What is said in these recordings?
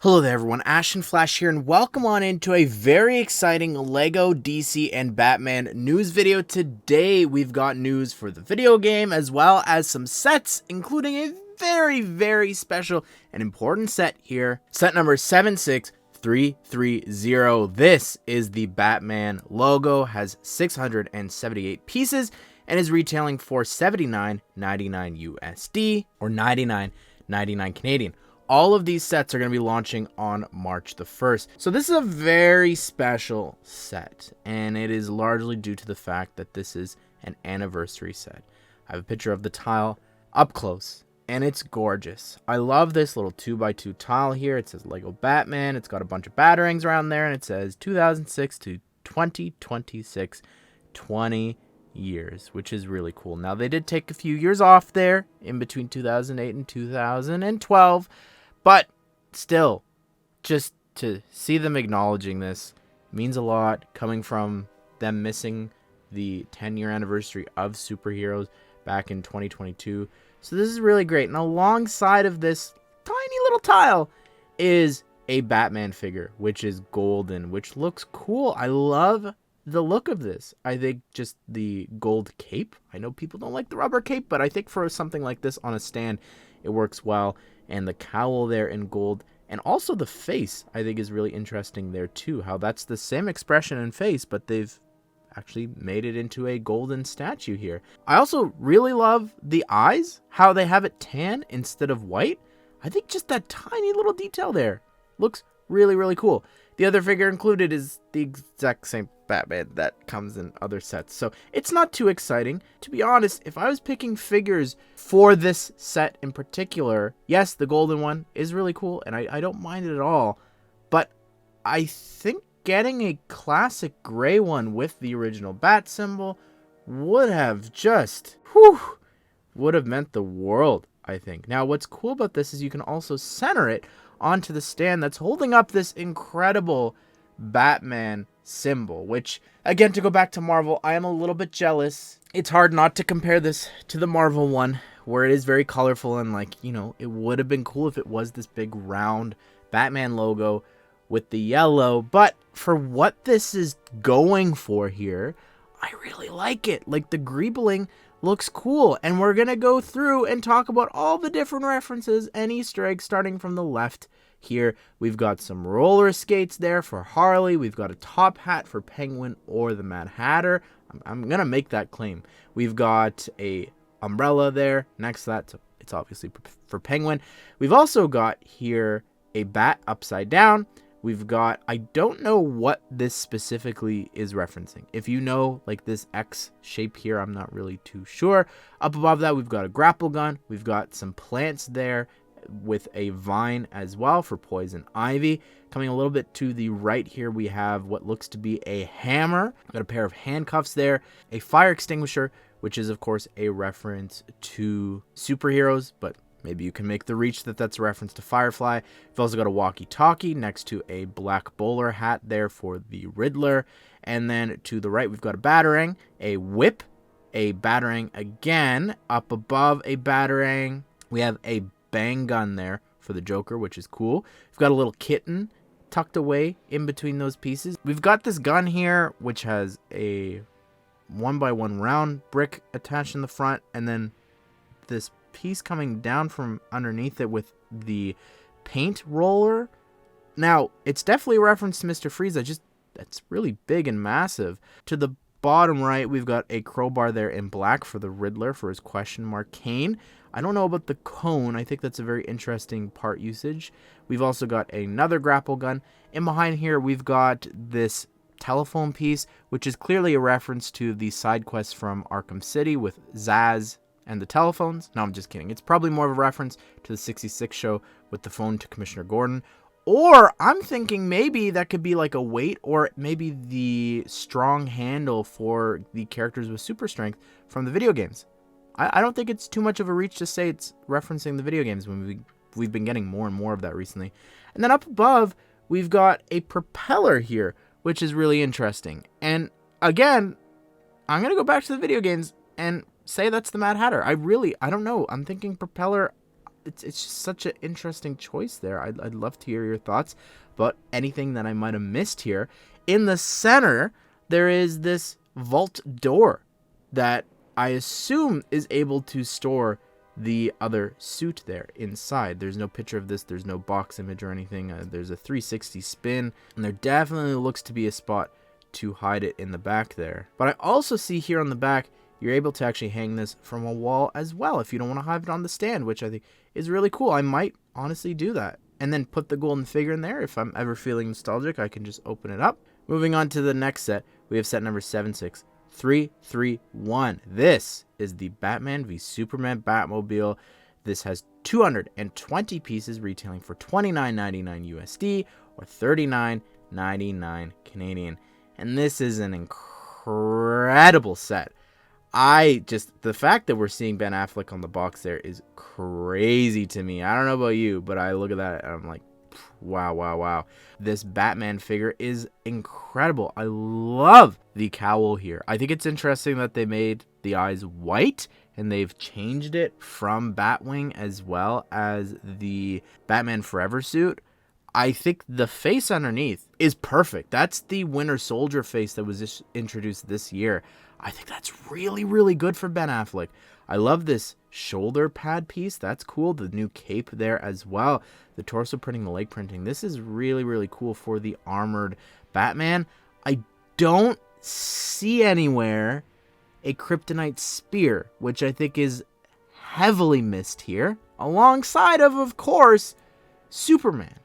Hello there everyone, Ash and Flash here, and welcome on into a very exciting LEGO, DC, and Batman news video. Today we've got news for the video game as well as some sets, including a very special and important set here. Set number 76330. This is the Batman logo, has 678 pieces, and is retailing for $79.99 USD or $99.99 Canadian. All of these sets are going to be launching on March the 1st. So this is a very special set, and it is largely due to the fact that this is an anniversary set. I have a picture of the tile up close, and it's gorgeous. I love this little 2x2 tile here. It says Lego Batman. It's got a bunch of batarangs around there, and it says 2006 to 2026, 20 years, which is really cool. Now, they did take a few years off there in between 2008 and 2012, but still, just to see them acknowledging this means a lot, coming from them missing the 10-year anniversary of superheroes back in 2022. So this is really great. And alongside of this tiny little tile is a Batman figure, which is golden, which looks cool. I love the look of this. I think just the gold cape. I know people don't like the rubber cape, but I think for something like this on a stand, it works well. And the cowl there in gold, and also the face, I think is really interesting there too. How that's the same expression and face, but they've actually made it into a golden statue here. I also really love the eyes, how they have it tan instead of white. I think just that tiny little detail there looks really cool. The other figure included is the exact same Batman that comes in other sets, so it's not too exciting. To be honest, if I was picking figures for this set in particular, yes, the golden one is really cool, and I don't mind it at all, but I think getting a classic gray one with the original bat symbol would have would have meant the world, I think. Now, what's cool about this is you can also center it onto the stand that's holding up this incredible Batman symbol, which, again, to go back to Marvel, I am a little bit jealous. It's hard not to compare this to the Marvel one, where it is very colorful and, like, you know, it would have been cool if it was this big round Batman logo with the yellow, but for what this is going for here, I really like it. Like, the greebling looks cool, and we're gonna go through and talk about all the different references and Easter eggs, starting from the left here. We've got some roller skates there for Harley. We've got a top hat for Penguin or the Mad Hatter. I'm gonna make that claim. We've got a umbrella there next to that, so it's obviously for Penguin. We've also got here a bat upside down. We've got, I don't know what this specifically is referencing. If you know, like, this X shape here, I'm not really too sure. Up above that, we've got a grapple gun. We've got some plants there with a vine as well for Poison Ivy. Coming a little bit to the right here, we have what looks to be a hammer. We've got a pair of handcuffs there, a fire extinguisher, which is, of course, a reference to superheroes, but maybe you can make the reach that that's a reference to Firefly. We've also got a walkie-talkie next to a black bowler hat there for the Riddler. And then to the right, we've got a batarang, a whip, a batarang again. Up above a batarang, we have a bang gun there for the Joker, which is cool. We've got a little kitten tucked away in between those pieces. We've got this gun here, which has a 1x1 round brick attached in the front, and then this piece coming down from underneath it with the paint roller. Now, it's definitely a reference to Mr. Freeze. That's really big and massive. To the bottom right, we've got a crowbar there in black for the Riddler for his question mark cane. I don't know about the cone. I think that's a very interesting part usage. We've also got another grapple gun. And behind here, we've got this telephone piece, which is clearly a reference to the side quest from Arkham City with Zaz and the telephones. No, I'm just kidding. It's probably more of a reference to the 66 show with the phone to Commissioner Gordon. Or I'm thinking maybe that could be like a weight, or maybe the strong handle for the characters with super strength from the video games. I don't think it's too much of a reach to say it's referencing the video games, when we've been getting more and more of that recently. And then up above, we've got a propeller here, which is really interesting. And again, I'm going to go back to the video games and say that's the Mad Hatter. I don't know. I'm thinking propeller. it's just such an interesting choice there. I'd love to hear your thoughts about anything that I might have missed here. In the center, there is this vault door that I assume is able to store the other suit there inside. There's no picture of this. There's no box image or anything. There's a 360 spin, and there definitely looks to be a spot to hide it in the back there. But I also see here on the back, you're able to actually hang this from a wall as well if you don't want to have it on the stand, which I think is really cool. I might honestly do that. And then put the golden figure in there. If I'm ever feeling nostalgic, I can just open it up. Moving on to the next set, we have set number 76331. This is the Batman v Superman Batmobile. This has 220 pieces retailing for $29.99 USD or $39.99 Canadian. And this is an incredible set. The fact that we're seeing Ben Affleck on the box there is crazy to me. I don't know about you, but I look at that and I'm like, wow, wow, wow. This Batman figure is incredible. I love the cowl here. I think it's interesting that they made the eyes white and they've changed it from Batwing as well as the Batman Forever suit. I think the face underneath is perfect. That's the Winter Soldier face that was just introduced this year. I think that's really, really good for Ben Affleck. I love this shoulder pad piece. That's cool. The new cape there as well. The torso printing, the leg printing. This is really, really cool for the armored Batman. I don't see anywhere a kryptonite spear, which I think is heavily missed here. Alongside of course, Superman.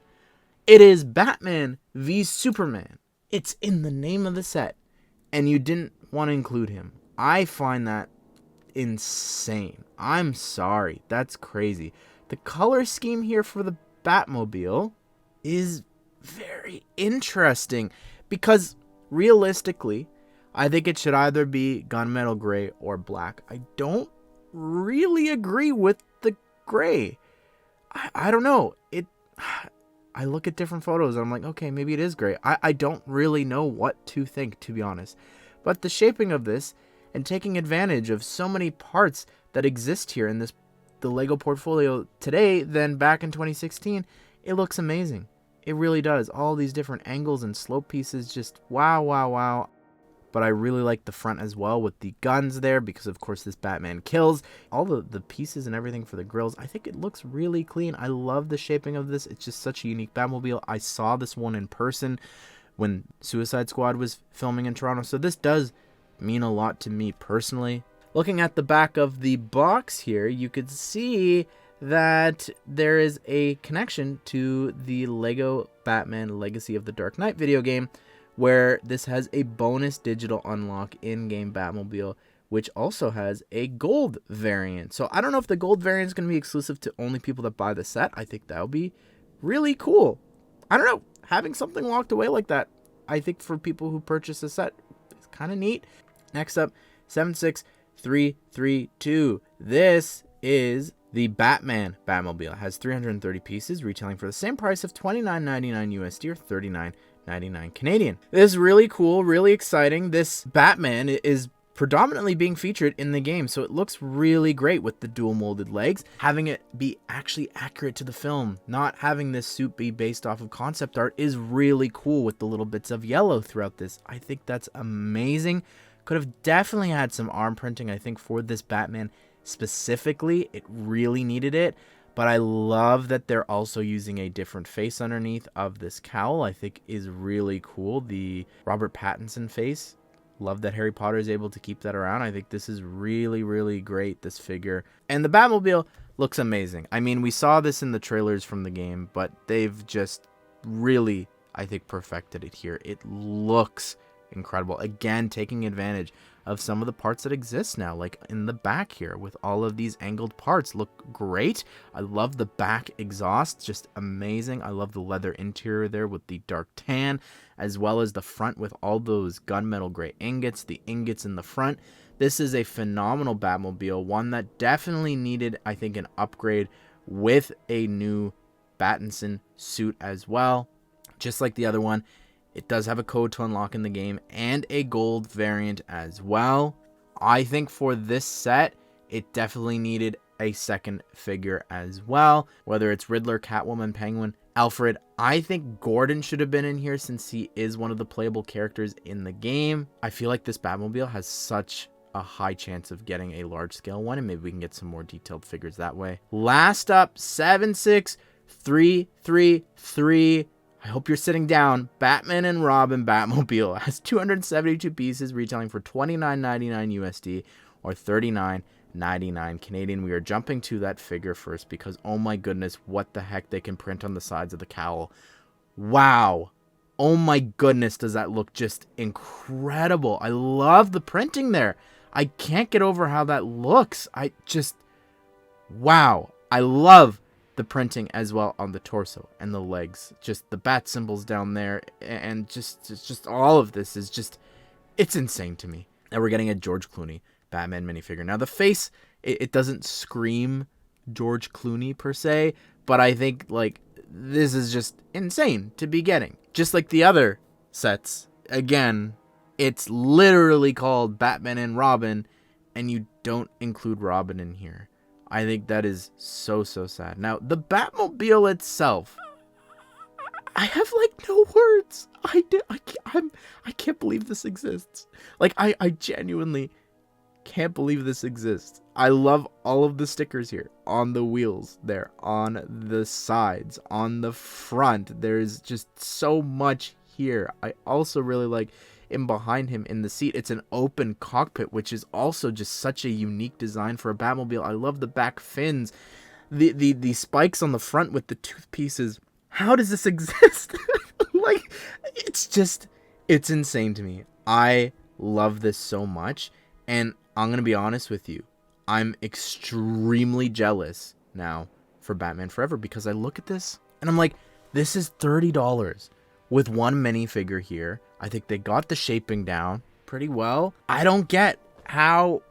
It is Batman v Superman. It's in the name of the set. And you didn't want to include him. I find that insane. I'm sorry. That's crazy. The color scheme here for the Batmobile is very interesting because realistically, I think it should either be gunmetal gray or black. I don't really agree with the gray. I don't know. I look at different photos and I'm like, okay, maybe it is gray. I don't really know what to think, to be honest. But the shaping of this and taking advantage of so many parts that exist here in the Lego portfolio today than back in 2016, it looks amazing. It really does. All these different angles and slope pieces, just wow, wow, wow. But I really like the front as well with the guns there because, of course, this Batman kills. All the pieces and everything for the grills. I think it looks really clean. I love the shaping of this. It's just such a unique Batmobile. I saw this one in person when Suicide Squad was filming in Toronto. So this does mean a lot to me personally. Looking at the back of the box here, you could see that there is a connection to the Lego Batman Legacy of the Dark Knight video game, where this has a bonus digital unlock in-game Batmobile, which also has a gold variant. So I don't know if the gold variant is going to be exclusive to only people that buy the set. I think that would be really cool. I don't know. Having something locked away like that, I think for people who purchase a set, is kind of neat. Next up, 76332. This is the Batman Batmobile. It has 330 pieces, retailing for the same price of $29.99 USD or $39.99 Canadian. This is really cool, really exciting. This Batman is predominantly being featured in the game, so it looks really great with the dual molded legs, having it be actually accurate to the film. Not having this suit be based off of concept art is really cool with the little bits of yellow throughout this. I think that's amazing. Could have definitely had some arm printing, I think, for this Batman specifically. It really needed it. But I love that they're also using a different face underneath of this cowl. I think is really cool. The Robert Pattinson face. Love that Harry Potter is able to keep that around. I think this is really, really great, this figure. And the Batmobile looks amazing. I mean, we saw this in the trailers from the game, but they've just really, I think, perfected it here. It looks incredible. Again, taking advantage of some of the parts that exist now, like in the back here with all of these angled parts look great. I love the back exhaust, just amazing. I love the leather interior there with the dark tan, as well as the front with all those gunmetal gray ingots, the ingots in the front. This is a phenomenal Batmobile, one that definitely needed, I think, an upgrade with a new Pattinson suit as well. Just like the other one, it does have a code to unlock in the game and a gold variant as well. I think for this set, it definitely needed a second figure as well, whether it's Riddler, Catwoman, Penguin, Alfred. I think Gordon should have been in here since he is one of the playable characters in the game. I feel like this Batmobile has such a high chance of getting a large scale one, and maybe we can get some more detailed figures that way. Last up, 76333. I hope you're sitting down. Batman and Robin Batmobile has 272 pieces, retailing for $29.99 USD or $39.99 Canadian. We are jumping to that figure first because, oh my goodness, what the heck they can print on the sides of the cowl. Wow. Oh my goodness, does that look just incredible. I love the printing there. I can't get over how that looks. Wow. I love the printing as well on the torso and the legs, just the bat symbols down there, and just all of this is just, it's insane to me. And we're getting a George Clooney Batman minifigure. Now the face, it doesn't scream George Clooney per se, but I think like this is just insane to be getting. Just like the other sets, again, it's literally called Batman and Robin, and you don't include Robin in here. I think that is so sad. Now, the Batmobile itself, I have like no words. I can't believe this exists. Like, I genuinely can't believe this exists. I love all of the stickers here on the wheels there, on the sides, on the front. There's just so much here. I also really like in behind him in the seat. It's an open cockpit, which is also just such a unique design for a Batmobile. I love the back fins, the spikes on the front with the tooth pieces. How does this exist? Like, it's insane to me. I love this so much, and I'm gonna be honest with you, I'm extremely jealous now for Batman Forever, because I look at this and I'm like, this is $30 with one minifigure here. I think they got the shaping down pretty well. I don't get how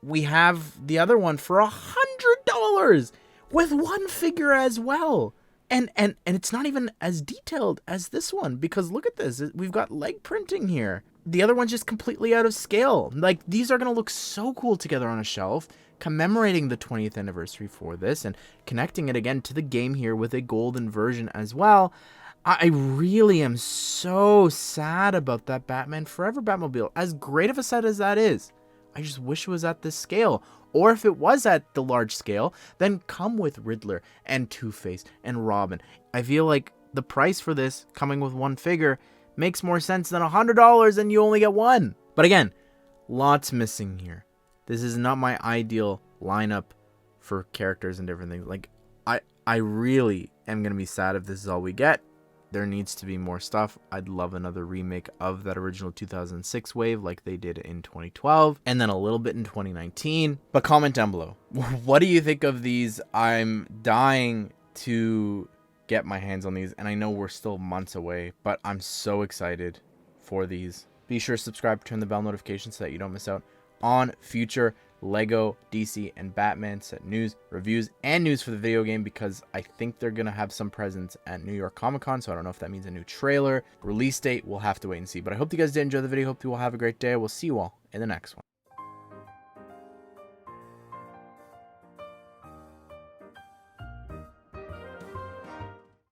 we have the other one for $100 with one figure as well. And it's not even as detailed as this one, because look at this. We've got leg printing here. The other one's just completely out of scale. Like, these are going to look so cool together on a shelf, commemorating the 20th anniversary for this and connecting it again to the game here with a golden version as well. I really am so sad about that Batman Forever Batmobile. As great of a set as that is, I just wish it was at this scale. Or if it was at the large scale, then come with Riddler and Two-Face and Robin. I feel like the price for this, coming with one figure, makes more sense than $100 and you only get one. But again, lots missing here. This is not my ideal lineup for characters and different things. Like, I really am going to be sad if this is all we get. There needs to be more stuff. I'd love another remake of that original 2006 wave like they did in 2012, and then a little bit in 2019. But comment down below. What do you think of these? I'm dying to get my hands on these, and I know we're still months away, but I'm so excited for these. Be sure to subscribe, turn the bell notifications so that you don't miss out on future Lego, DC, and Batman set news, reviews, and news for the video game, because I think they're going to have some presence at New York Comic Con, so I don't know if that means a new trailer, release date. We'll have to wait and see. But I hope you guys did enjoy the video. Hope you all have a great day. We'll see you all in the next one.